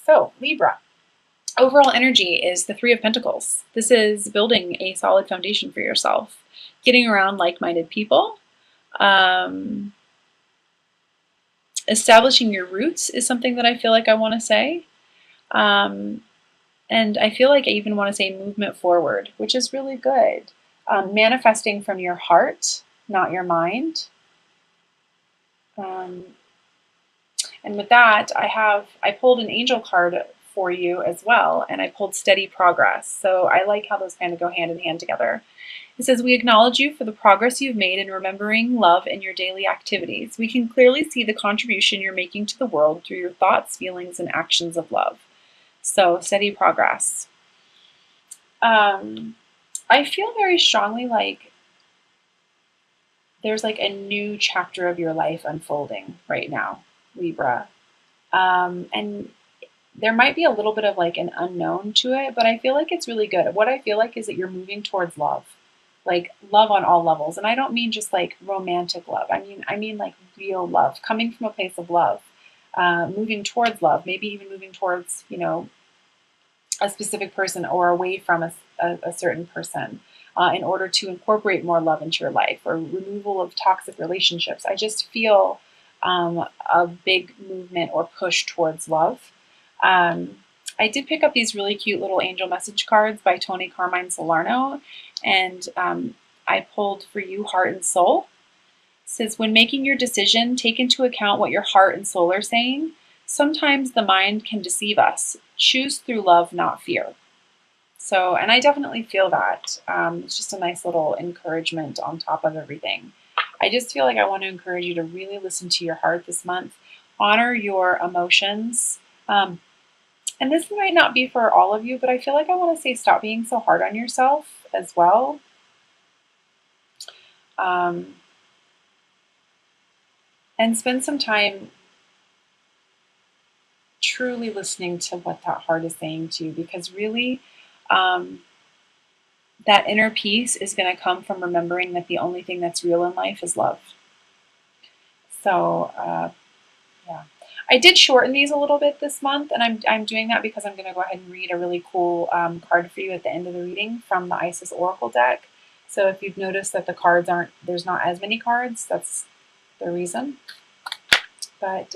So Libra, overall energy is the Three of Pentacles. This is building a solid foundation for yourself, getting around like-minded people. Establishing your roots is something that I feel like I want to say. And I feel like I even want to say movement forward, which is really good. Manifesting from your heart, not your mind. And with that, I pulled an angel card for you as well, and I pulled steady progress. So I like how those kind of go hand in hand together. It says, we acknowledge you for the progress you've made in remembering love in your daily activities. We can clearly see the contribution you're making to the world through your thoughts, feelings, and actions of love. So steady progress. I feel very strongly like there's like a new chapter of your life unfolding right now, Libra. And there might be a little bit of like an unknown to it, but I feel like it's really good. What I feel like is that you're moving towards love, like love on all levels. And I don't mean just like romantic love. I mean like real love, coming from a place of love, moving towards love, maybe even moving towards, a specific person or away from a certain person in order to incorporate more love into your life, or removal of toxic relationships. I just feel a big movement or push towards love. I did pick up these really cute little angel message cards by Tony Carmine Salerno, and I pulled for you heart and soul. It says, when making your decision, take into account what your heart and soul are saying. Sometimes the mind can deceive us. Choose through love, not fear. So, and I definitely feel that. It's just a nice little encouragement on top of everything. I just feel like I want to encourage you to really listen to your heart this month. Honor your emotions. And this might not be for all of you, but I feel like I want to say stop being so hard on yourself as well. And spend some time truly listening to what that heart is saying to you, because really that inner peace is going to come from remembering that the only thing that's real in life is love. So yeah, I did shorten these a little bit this month, and I'm doing that because I'm going to go ahead and read a really cool card for you at the end of the reading from the Isis Oracle deck. So if you've noticed that the cards there's not as many cards, that's the reason. But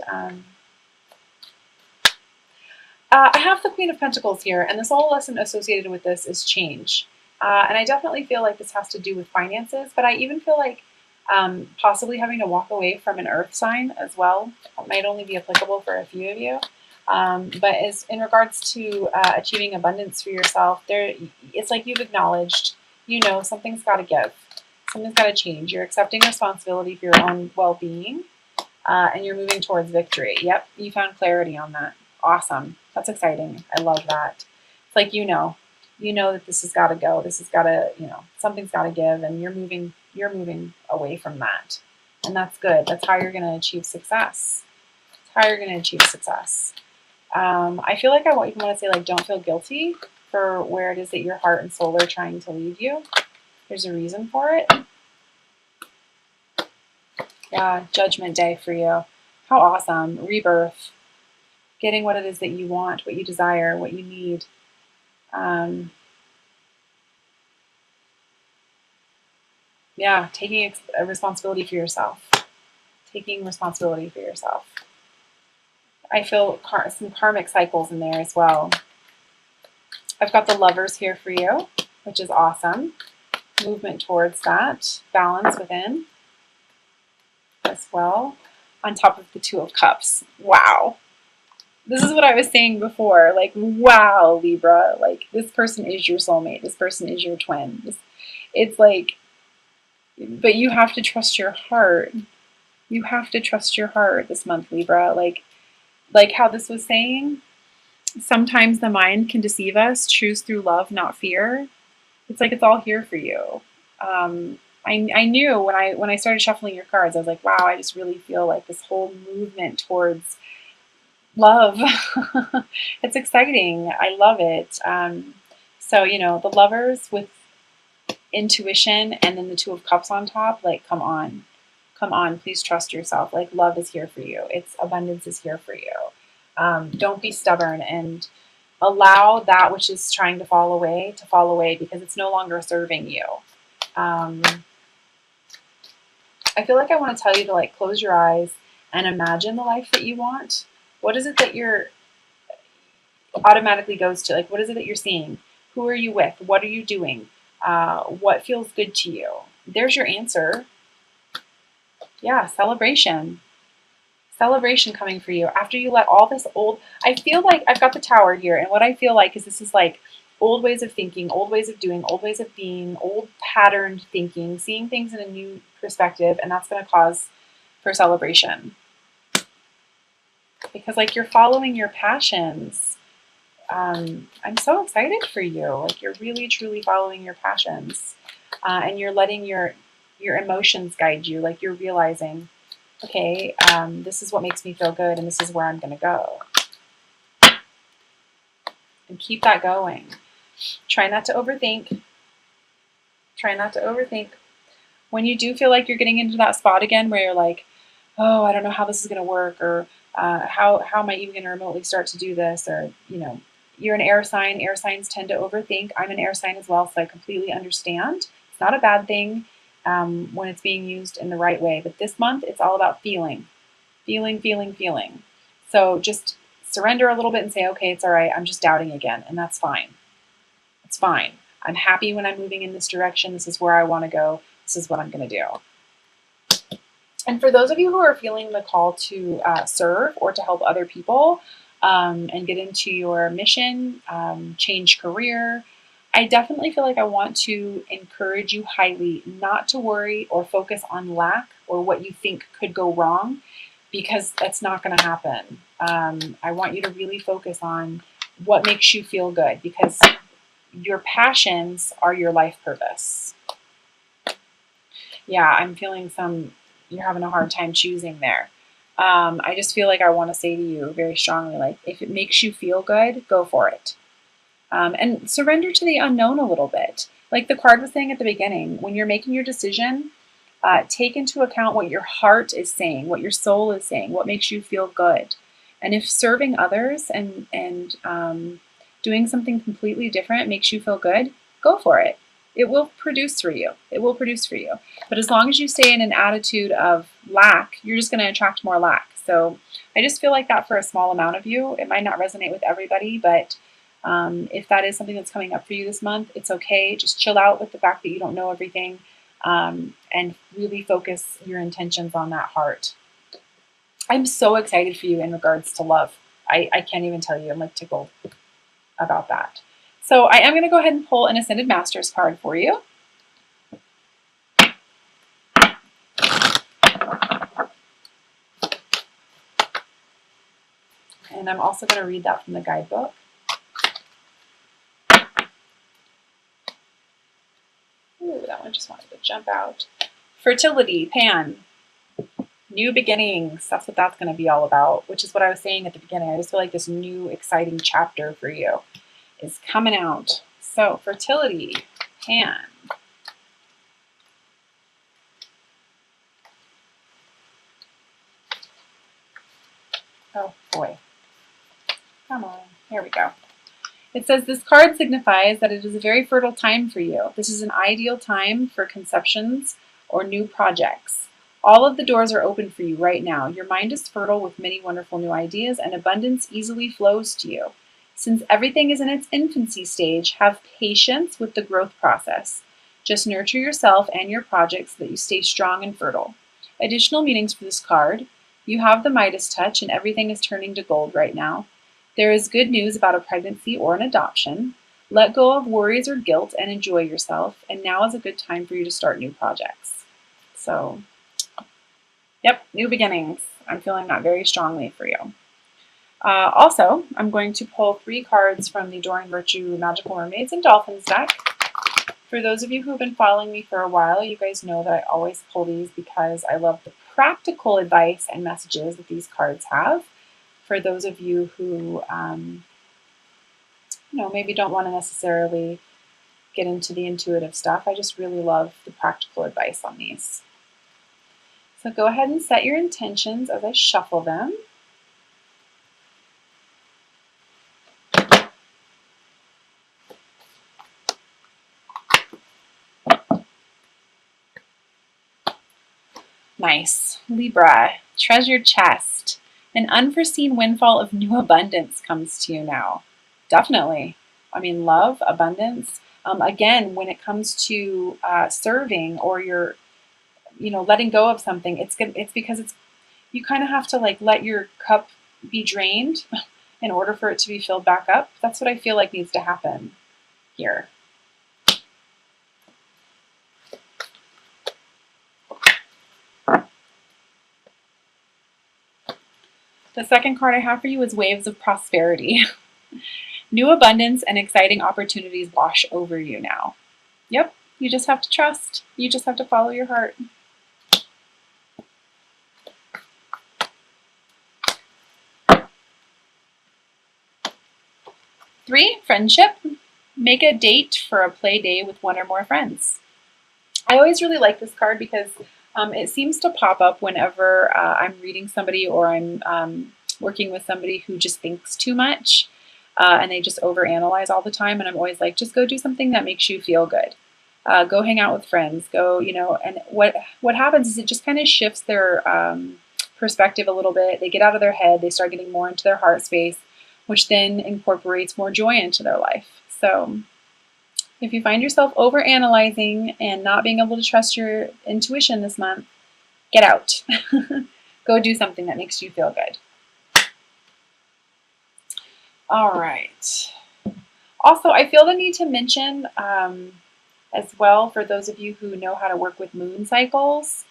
I have the Queen of Pentacles here, and the soul lesson associated with this is change. And I definitely feel like this has to do with finances, but I even feel like possibly having to walk away from an earth sign as well. It might only be applicable for a few of you. But as in regards to achieving abundance for yourself, it's like you've acknowledged, something's got to give. Something's got to change. You're accepting responsibility for your own well-being, and you're moving towards victory. Yep, you found clarity on that. Awesome. That's exciting. I love that. It's like you know that this has got to go. This has got to, something's got to give, and you're moving away from that. And that's good. That's how you're going to achieve success. That's how you're going to achieve success. I feel like I even want to say, like, don't feel guilty for where it is that your heart and soul are trying to lead you. There's a reason for it. Yeah, Judgment Day for you. How awesome. Rebirth. Getting what it is that you want, what you desire, what you need. Yeah, taking a responsibility for yourself. Taking responsibility for yourself. I feel some karmic cycles in there as well. I've got the Lovers here for you, which is awesome. Movement towards that. Balance within as well. On top of the Two of Cups. Wow. This is what I was saying before. Like, wow, Libra. Like, this person is your soulmate. This person is your twin. It's like, but you have to trust your heart. You have to trust your heart this month, Libra. Like how this was saying, sometimes the mind can deceive us. Choose through love, not fear. It's like it's all here for you. I knew when I started shuffling your cards, I was like, wow, I just really feel like this whole movement towards love. It's exciting. I love it. So, the Lovers with intuition and then the Two of Cups on top, like, come on, please trust yourself. Like, love is here for you. Abundance is here for you. Don't be stubborn and allow that which is trying to fall away because it's no longer serving you. Um, I feel like I want to tell you to like close your eyes and imagine the life that you want. What is it that you're automatically goes to? Like, what is it that you're seeing? Who are you with? What are you doing? What feels good to you? There's your answer. Yeah, celebration. Celebration coming for you after you let all this old. I feel like I've got the tower here, and what I feel like is this is like old ways of thinking, old ways of doing, old ways of being, old patterned thinking, seeing things in a new perspective, and that's going to cause for celebration because like you're following your passions. I'm so excited for you. Like you're really truly following your passions, and you're letting your emotions guide you. Like you're realizing, okay, this is what makes me feel good, and this is where I'm going to go. And keep that going. Try not to overthink. Try not to overthink. When you do feel like you're getting into that spot again where you're like, oh, I don't know how this is going to work, or how am I even going to remotely start to do this, or you're an air sign. Air signs tend to overthink. I'm an air sign as well, so I completely understand. It's not a bad thing when it's being used in the right way. But this month, it's all about feeling, feeling, feeling, feeling. So just surrender a little bit and say, okay, it's all right. I'm just doubting again, and that's fine. It's fine. I'm happy when I'm moving in this direction. This is where I want to go. This is what I'm going to do. And for those of you who are feeling the call to serve or to help other people and get into your mission, change career, I definitely feel like I want to encourage you highly not to worry or focus on lack or what you think could go wrong, because that's not going to happen. I want you to really focus on what makes you feel good, because your passions are your life purpose. Yeah, I'm feeling you're having a hard time choosing there. I just feel like I want to say to you very strongly, like, if it makes you feel good, go for it. And surrender to the unknown a little bit. Like the card was saying at the beginning, when you're making your decision, take into account what your heart is saying, what your soul is saying, what makes you feel good. And if serving others and doing something completely different makes you feel good, go for it. It will produce for you. It will produce for you. But as long as you stay in an attitude of lack, you're just going to attract more lack. So I just feel like that for a small amount of you. It might not resonate with everybody, but if that is something that's coming up for you this month, it's okay. Just chill out with the fact that you don't know everything, and really focus your intentions on that heart. I'm so excited for you in regards to love. I can't even tell you. I'm like tickled about that. So I am going to go ahead and pull an Ascended Masters card for you. And I'm also going to read that from the guidebook. Ooh, that one just wanted to jump out. Fertility, Pan. New beginnings. That's what that's going to be all about, which is what I was saying at the beginning. I just feel like this new exciting chapter for you is coming out. So fertility, Pan. Oh boy. Come on. Here we go. It says this card signifies that it is a very fertile time for you. This is an ideal time for conceptions or new projects. All of the doors are open for you right now. Your mind is fertile with many wonderful new ideas, and abundance easily flows to you. Since everything is in its infancy stage, have patience with the growth process. Just nurture yourself and your projects so that you stay strong and fertile. Additional meanings for this card: you have the Midas touch, and everything is turning to gold right now. There is good news about a pregnancy or an adoption. Let go of worries or guilt and enjoy yourself. And now is a good time for you to start new projects. So, yep, new beginnings. I'm feeling that very strongly for you. Also, I'm going to pull 3 cards from the Adoring Virtue Magical Mermaids and Dolphins deck. For those of you who have been following me for a while, you guys know that I always pull these because I love the practical advice and messages that these cards have. For those of you who, maybe don't want to necessarily get into the intuitive stuff, I just really love the practical advice on these. So go ahead and set your intentions as I shuffle them. Nice. Libra, treasure chest. An unforeseen windfall of new abundance comes to you now. Definitely. I mean, love, abundance. Again, when it comes to serving or you're, letting go of something, it's good. It's because you kind of have to like let your cup be drained in order for it to be filled back up. That's what I feel like needs to happen here. The second card I have for you is Waves of Prosperity. New abundance and exciting opportunities wash over you now. Yep, you just have to trust. You just have to follow your heart. 3, friendship. Make a date for a play day with one or more friends. I always really like this card because it seems to pop up whenever I'm reading somebody or I'm working with somebody who just thinks too much and they just overanalyze all the time. And I'm always like, just go do something that makes you feel good. Go hang out with friends. Go, and what happens is it just kind of shifts their perspective a little bit. They get out of their head. They start getting more into their heart space, which then incorporates more joy into their life. So if you find yourself overanalyzing and not being able to trust your intuition this month, get out. Go do something that makes you feel good. All right. Also, I feel the need to mention as well, for those of you who know how to work with moon cycles,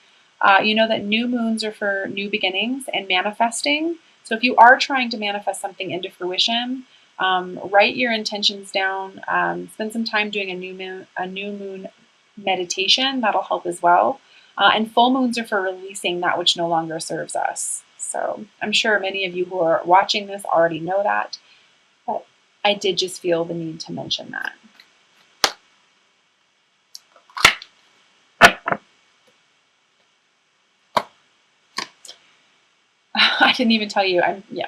you know that new moons are for new beginnings and manifesting. So if you are trying to manifest something into fruition, write your intentions down. Spend some time doing a new moon meditation. That'll help as well. And full moons are for releasing that which no longer serves us. So I'm sure many of you who are watching this already know that, but I did just feel the need to mention that. I didn't even tell you.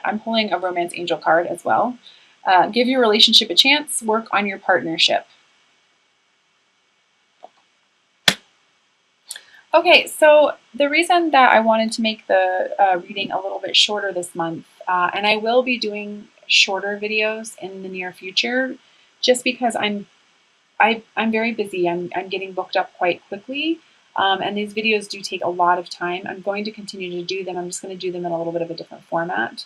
I'm pulling a romance angel card as well. Give your relationship a chance. Work on your partnership. Okay, so the reason that I wanted to make the reading a little bit shorter this month, and I will be doing shorter videos in the near future, just because I'm very busy. I'm getting booked up quite quickly. And these videos do take a lot of time. I'm going to continue to do them. I'm just going to do them in a little bit of a different format.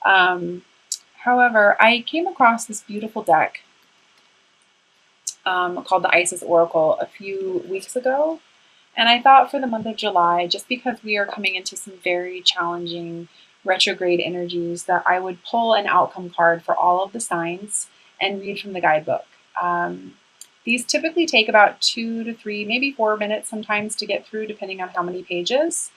However, I came across this beautiful deck called the Isis Oracle a few weeks ago. And I thought for the month of July, just because we are coming into some very challenging retrograde energies, that I would pull an outcome card for all of the signs and read from the guidebook. These typically take about 2 to 3, maybe 4 minutes sometimes to get through, depending on how many pages.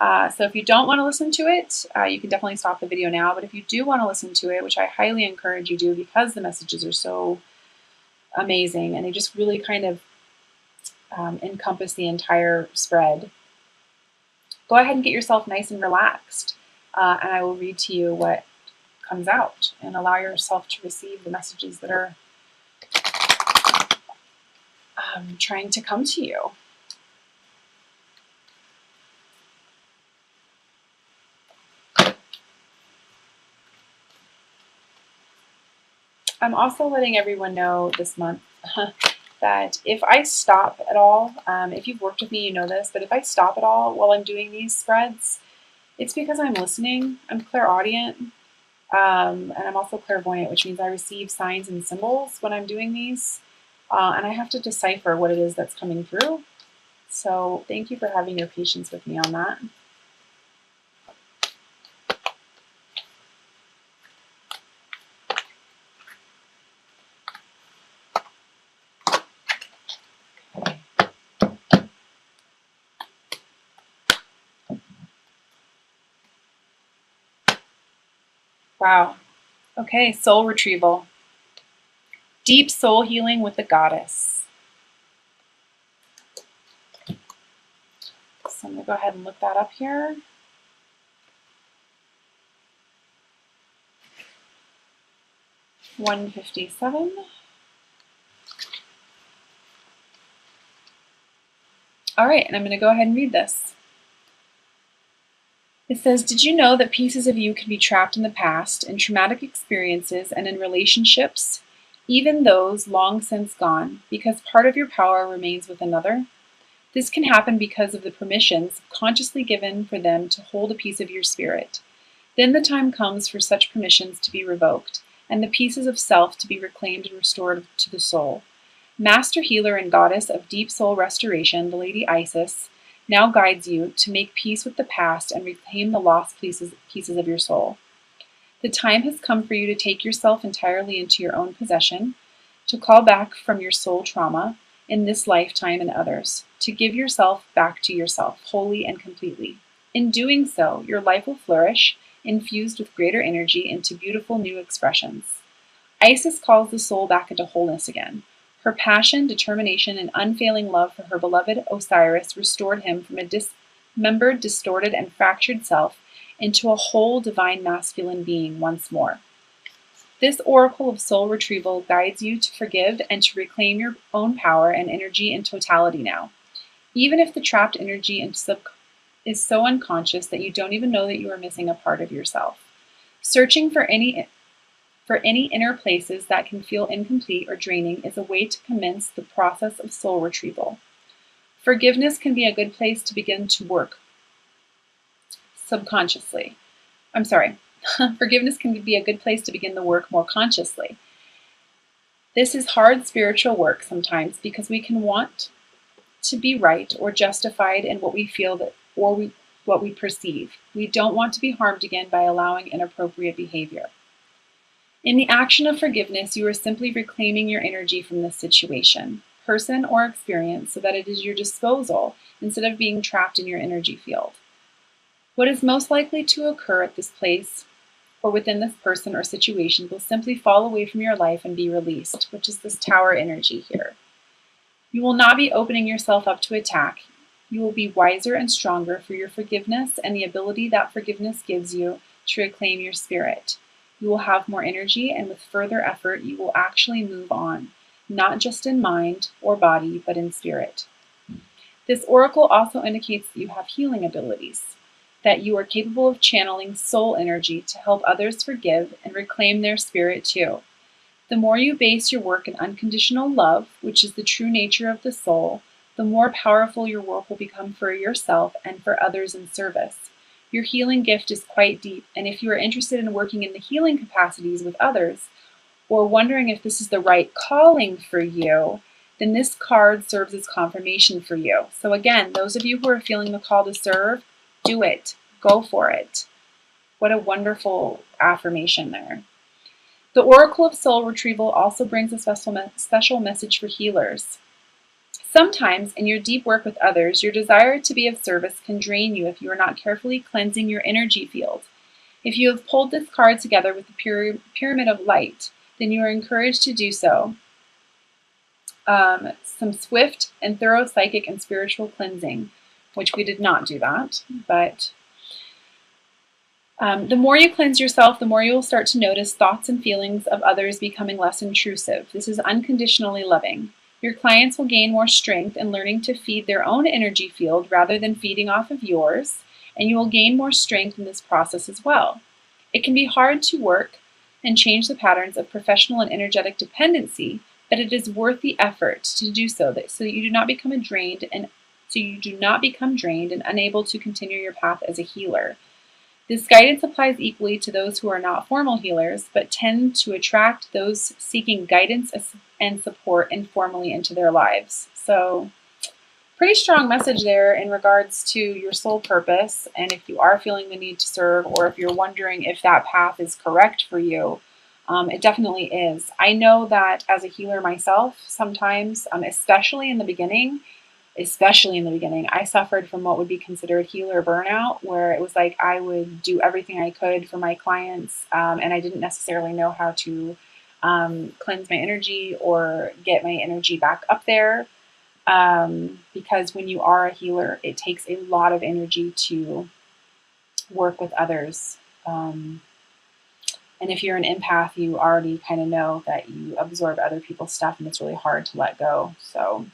So if you don't want to listen to it, you can definitely stop the video now. But if you do want to listen to it, which I highly encourage you do because the messages are so amazing and they just really kind of encompass the entire spread, go ahead and get yourself nice and relaxed. And I will read to you what comes out and allow yourself to receive the messages that are trying to come to you. I'm also letting everyone know this month that if I stop at all, if you've worked with me, you know this, but if I stop at all while I'm doing these spreads, it's because I'm listening. I'm clairaudient, and I'm also clairvoyant, which means I receive signs and symbols when I'm doing these, and I have to decipher what it is that's coming through. So thank you for having your patience with me on that. Wow. Okay, soul retrieval. Deep soul healing with the goddess. So I'm going to go ahead and look that up here. $157. All right, and I'm going to go ahead and read this. It says, did you know that pieces of you can be trapped in the past, in traumatic experiences, and in relationships, even those long since gone, because part of your power remains with another? This can happen because of the permissions consciously given for them to hold a piece of your spirit. Then the time comes for such permissions to be revoked, and the pieces of self to be reclaimed and restored to the soul. Master healer and goddess of deep soul restoration, the Lady Isis, now guides you to make peace with the past and reclaim the lost pieces of your soul. The time has come for you to take yourself entirely into your own possession, to call back from your soul trauma in this lifetime and others, to give yourself back to yourself wholly and completely. In doing so, your life will flourish, infused with greater energy into beautiful new expressions. Isis calls the soul back into wholeness again. Her passion, determination, and unfailing love for her beloved Osiris restored him from a dismembered, distorted, and fractured self into a whole divine masculine being once more. This oracle of soul retrieval guides you to forgive and to reclaim your own power and energy in totality now. Even if the trapped energy is so unconscious that you don't even know that you are missing a part of yourself. Searching for any inner places that can feel incomplete or draining is a way to commence the process of soul retrieval. Forgiveness can be a good place to begin to work subconsciously. Forgiveness can be a good place to begin the work more consciously. This is hard spiritual work sometimes because we can want to be right or justified in what we feel what we perceive. We don't want to be harmed again by allowing inappropriate behavior. In the action of forgiveness, you are simply reclaiming your energy from this situation, person, or experience so that it is your disposal instead of being trapped in your energy field. What is most likely to occur at this place or within this person or situation will simply fall away from your life and be released, which is this tower energy here. You will not be opening yourself up to attack. You will be wiser and stronger for your forgiveness and the ability that forgiveness gives you to reclaim your spirit. You will have more energy, and with further effort, you will actually move on, not just in mind or body, but in spirit. This oracle also indicates that you have healing abilities, that you are capable of channeling soul energy to help others forgive and reclaim their spirit too. The more you base your work in unconditional love, which is the true nature of the soul, the more powerful your work will become for yourself and for others in service. Your healing gift is quite deep, and if you are interested in working in the healing capacities with others, or wondering if this is the right calling for you, then this card serves as confirmation for you. So again, those of you who are feeling the call to serve, do it. Go for it. What a wonderful affirmation there. The Oracle of Soul Retrieval also brings a special message for healers. Sometimes, in your deep work with others, your desire to be of service can drain you if you are not carefully cleansing your energy field. If you have pulled this card together with the Pyramid of Light, then you are encouraged to do so. Some swift and thorough psychic and spiritual cleansing, which we did not do that, but the more you cleanse yourself, the more you will start to notice thoughts and feelings of others becoming less intrusive. This is unconditionally loving. Your clients will gain more strength in learning to feed their own energy field rather than feeding off of yours, and you will gain more strength in this process as well. It can be hard to work and change the patterns of professional and energetic dependency, but it is worth the effort to do so that you do not become drained and unable to continue your path as a healer. This guidance applies equally to those who are not formal healers, but tend to attract those seeking guidance and support informally into their lives. So, pretty strong message there in regards to your soul purpose, and if you are feeling the need to serve, or if you're wondering if that path is correct for you, it definitely is. I know that as a healer myself, sometimes, especially in the beginning, I suffered from what would be considered healer burnout, where it was like I would do everything I could for my clients, and I didn't necessarily know how to cleanse my energy or get my energy back up there. Because when you are a healer, it takes a lot of energy to work with others. And if you're an empath, you already kind of know that you absorb other people's stuff and it's really hard to let go. So